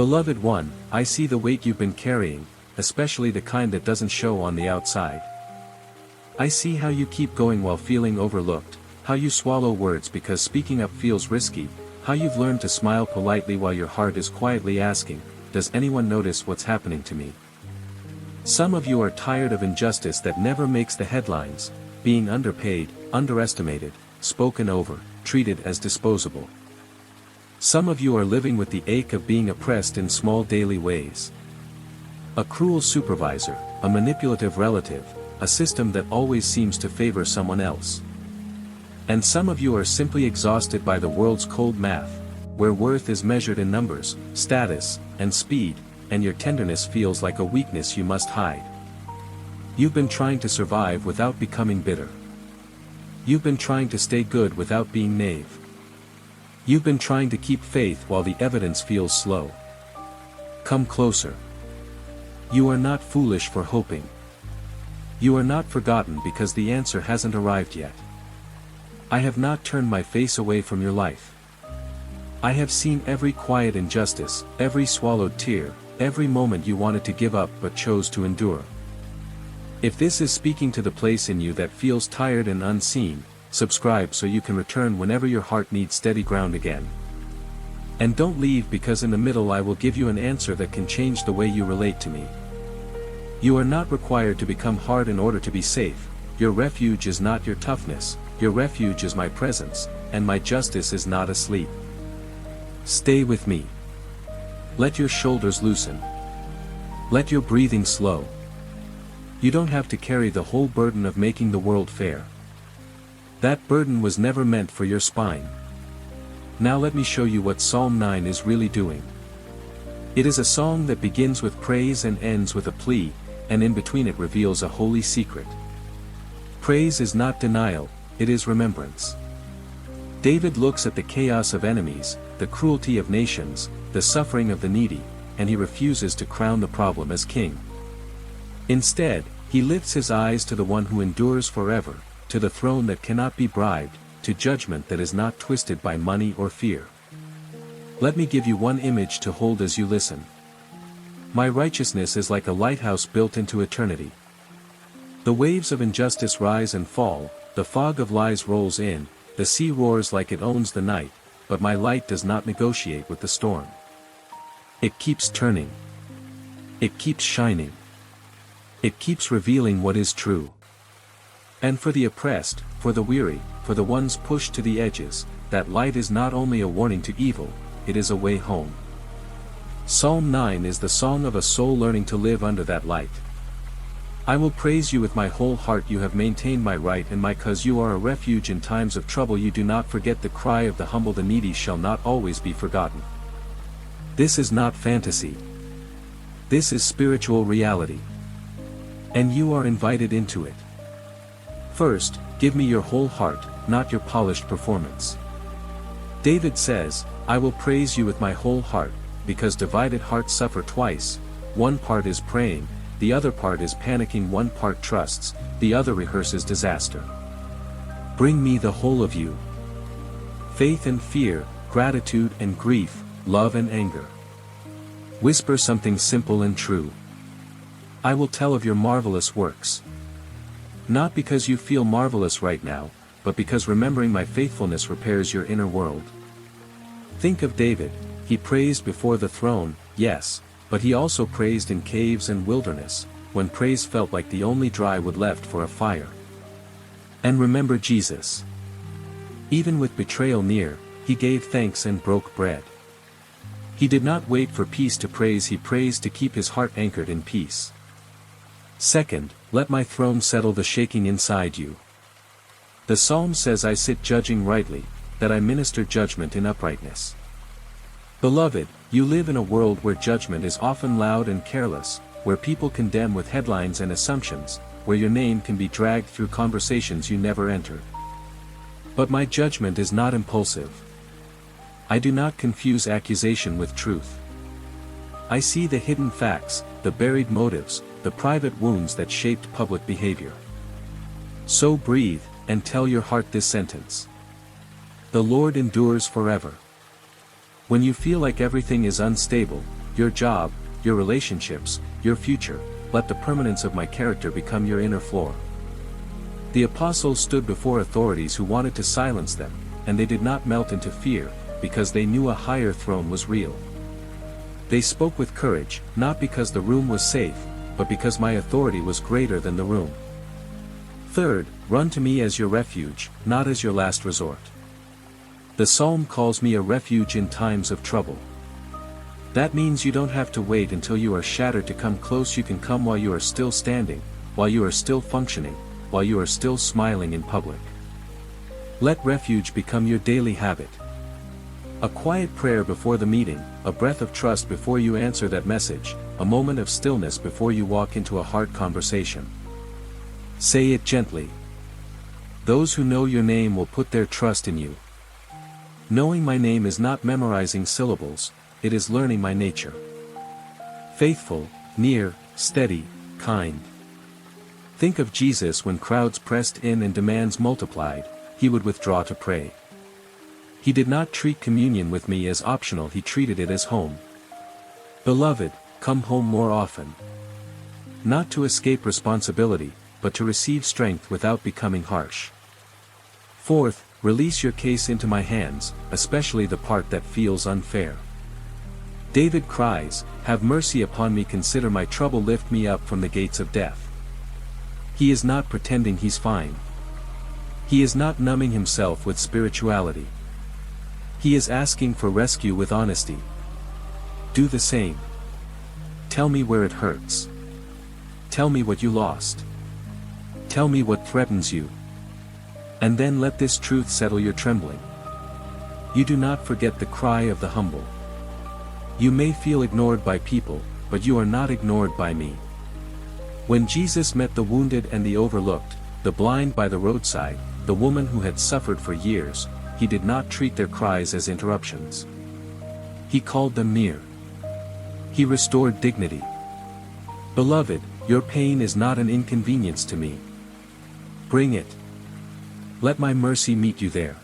Beloved one, I see the weight you've been carrying, especially the kind that doesn't show on the outside. I see how you keep going while feeling overlooked, how you swallow words because speaking up feels risky, how you've learned to smile politely while your heart is quietly asking, does anyone notice what's happening to me? Some of you are tired of injustice that never makes the headlines, being underpaid, underestimated, spoken over, treated as disposable. Some of you are living with the ache of being oppressed in small daily ways. A cruel supervisor, a manipulative relative, a system that always seems to favor someone else. And some of you are simply exhausted by the world's cold math, where worth is measured in numbers, status, and speed, and your tenderness feels like a weakness you must hide. You've been trying to survive without becoming bitter. You've been trying to stay good without being naive. You've been trying to keep faith while the evidence feels slow. Come closer. You are not foolish for hoping. You are not forgotten because the answer hasn't arrived yet. I have not turned my face away from your life. I have seen every quiet injustice, every swallowed tear, every moment you wanted to give up but chose to endure. If this is speaking to the place in you that feels tired and unseen, subscribe so you can return whenever your heart needs steady ground again. And don't leave because in the middle I will give you an answer that can change the way you relate to me. You are not required to become hard in order to be safe. Your refuge is not your toughness, your refuge is my presence, and my justice is not asleep. Stay with me. Let your shoulders loosen. Let your breathing slow. You don't have to carry the whole burden of making the world fair. That burden was never meant for your spine. Now let me show you what Psalm 9 is really doing. It is a song that begins with praise and ends with a plea, and in between it reveals a holy secret. Praise is not denial, it is remembrance. David looks at the chaos of enemies, the cruelty of nations, the suffering of the needy, and he refuses to crown the problem as king. Instead, he lifts his eyes to the one who endures forever, to the throne that cannot be bribed, to judgment that is not twisted by money or fear. Let me give you one image to hold as you listen. My righteousness is like a lighthouse built into eternity. The waves of injustice rise and fall, the fog of lies rolls in, the sea roars like it owns the night, but my light does not negotiate with the storm. It keeps turning. It keeps shining. It keeps revealing what is true. And for the oppressed, for the weary, for the ones pushed to the edges, that light is not only a warning to evil, it is a way home. Psalm 9 is the song of a soul learning to live under that light. I will praise you with my whole heart. You have maintained my right and my cause. You are a refuge in times of trouble. You do not forget the cry of the humble. The needy shall not always be forgotten. This is not fantasy. This is spiritual reality. And you are invited into it. First, give me your whole heart, not your polished performance. David says, I will praise you with my whole heart, because divided hearts suffer twice. One part is praying, the other part is panicking. One part trusts, the other rehearses disaster. Bring me the whole of you. Faith and fear, gratitude and grief, love and anger. Whisper something simple and true. I will tell of your marvelous works. Not because you feel marvelous right now, but because remembering my faithfulness repairs your inner world. Think of David. He praised before the throne, yes, but he also praised in caves and wilderness, when praise felt like the only dry wood left for a fire. And remember Jesus. Even with betrayal near, he gave thanks and broke bread. He did not wait for peace to praise, he praised to keep his heart anchored in peace. Second, let my throne settle the shaking inside you. The psalm says, I sit judging rightly, that I minister judgment in uprightness. Beloved, you live in a world where judgment is often loud and careless, where people condemn with headlines and assumptions, where your name can be dragged through conversations you never entered. But my judgment is not impulsive. I do not confuse accusation with truth. I see the hidden facts, the buried motives, the private wounds that shaped public behavior. So breathe, and tell your heart this sentence. The Lord endures forever. When you feel like everything is unstable, your job, your relationships, your future. Let the permanence of my character become your inner floor. The apostles stood before authorities who wanted to silence them, and they did not melt into fear, because they knew a higher throne was real. They spoke with courage, not because the room was safe, but because my authority was greater than the room. Third, run to me as your refuge, not as your last resort. The psalm calls me a refuge in times of trouble. That means you don't have to wait until you are shattered to come close. You can come while you are still standing, while you are still functioning, while you are still smiling in public. Let refuge become your daily habit. A quiet prayer before the meeting, a breath of trust before you answer that message, a moment of stillness before you walk into a hard conversation. Say it gently. Those who know your name will put their trust in you. Knowing my name is not memorizing syllables, it is learning my nature. Faithful, near, steady, kind. Think of Jesus when crowds pressed in and demands multiplied, he would withdraw to pray. He did not treat communion with me as optional, he treated it as home. Beloved, come home more often. Not to escape responsibility, but to receive strength without becoming harsh. Fourth, release your case into my hands, especially the part that feels unfair. David cries, have mercy upon me, consider my trouble, lift me up from the gates of death. He is not pretending he's fine. He is not numbing himself with spirituality. He is asking for rescue with honesty. Do the same. Tell me where it hurts. Tell me what you lost. Tell me what threatens you. And then let this truth settle your trembling. You do not forget the cry of the humble. You may feel ignored by people, but you are not ignored by me. When Jesus met the wounded and the overlooked, the blind by the roadside, the woman who had suffered for years, he did not treat their cries as interruptions. He called them near. He restored dignity. Beloved, your pain is not an inconvenience to me. Bring it. Let my mercy meet you there.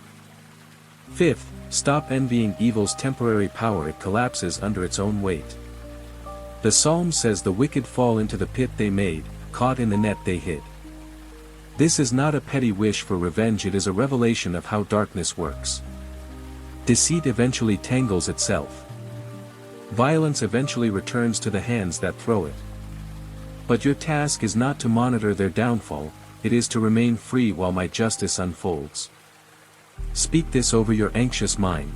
Fifth, stop envying evil's temporary power, it collapses under its own weight. The psalm says the wicked fall into the pit they made, caught in the net they hid. This is not a petty wish for revenge, it is a revelation of how darkness works. Deceit eventually tangles itself. Violence eventually returns to the hands that throw it. But your task is not to monitor their downfall, it is to remain free while my justice unfolds. Speak this over your anxious mind.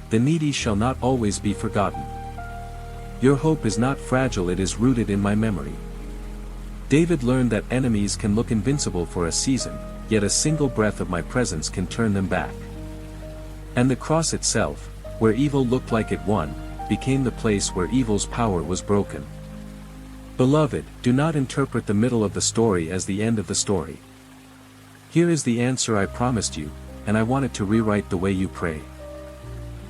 The needy shall not always be forgotten. Your hope is not fragile, it is rooted in my memory. David learned that enemies can look invincible for a season, yet a single breath of my presence can turn them back. And the cross itself, where evil looked like it won, became the place where evil's power was broken. Beloved, do not interpret the middle of the story as the end of the story. Here is the answer I promised you, and I want it to rewrite the way you pray.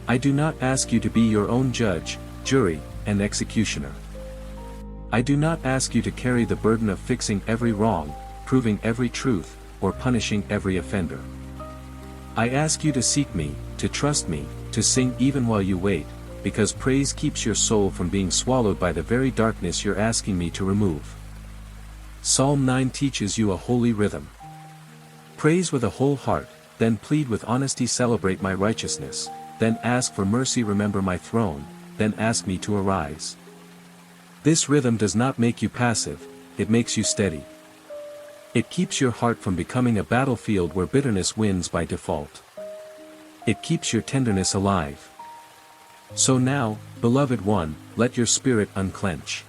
I do not ask you to be your own judge, jury, and executioner. I do not ask you to carry the burden of fixing every wrong, proving every truth, or punishing every offender. I ask you to seek me, to trust me, to sing even while you wait, because praise keeps your soul from being swallowed by the very darkness you're asking me to remove. Psalm 9 teaches you a holy rhythm. Praise with a whole heart, then plead with honesty, celebrate my righteousness, then ask for mercy, remember my throne, then ask me to arise. This rhythm does not make you passive, it makes you steady. It keeps your heart from becoming a battlefield where bitterness wins by default. It keeps your tenderness alive. So now, beloved one, let your spirit unclench.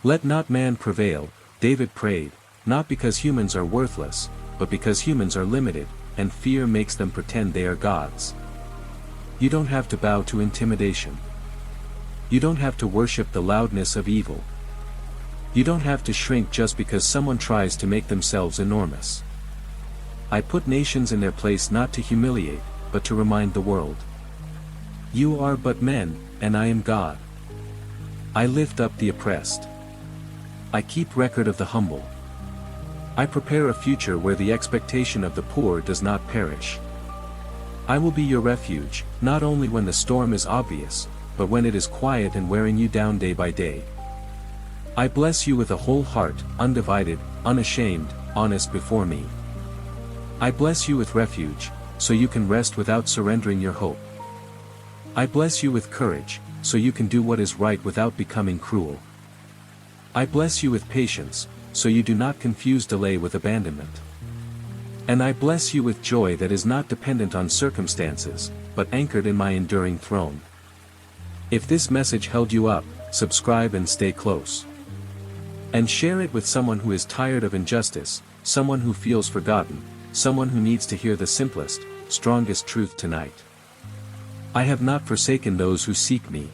Let not man prevail, David prayed, not because humans are worthless, but because humans are limited, and fear makes them pretend they are gods. You don't have to bow to intimidation. You don't have to worship the loudness of evil. You don't have to shrink just because someone tries to make themselves enormous. I put nations in their place not to humiliate, but to remind the world. You are but men, and I am God. I lift up the oppressed. I keep record of the humble. I prepare a future where the expectation of the poor does not perish. I will be your refuge, not only when the storm is obvious, but when it is quiet and wearing you down day by day. I bless you with a whole heart, undivided, unashamed, honest before me. I bless you with refuge, so you can rest without surrendering your hope. I bless you with courage, so you can do what is right without becoming cruel. I bless you with patience, so you do not confuse delay with abandonment. And I bless you with joy that is not dependent on circumstances, but anchored in my enduring throne. If this message held you up, subscribe and stay close. And share it with someone who is tired of injustice, someone who feels forgotten, someone who needs to hear the simplest, strongest truth tonight. I have not forsaken those who seek me,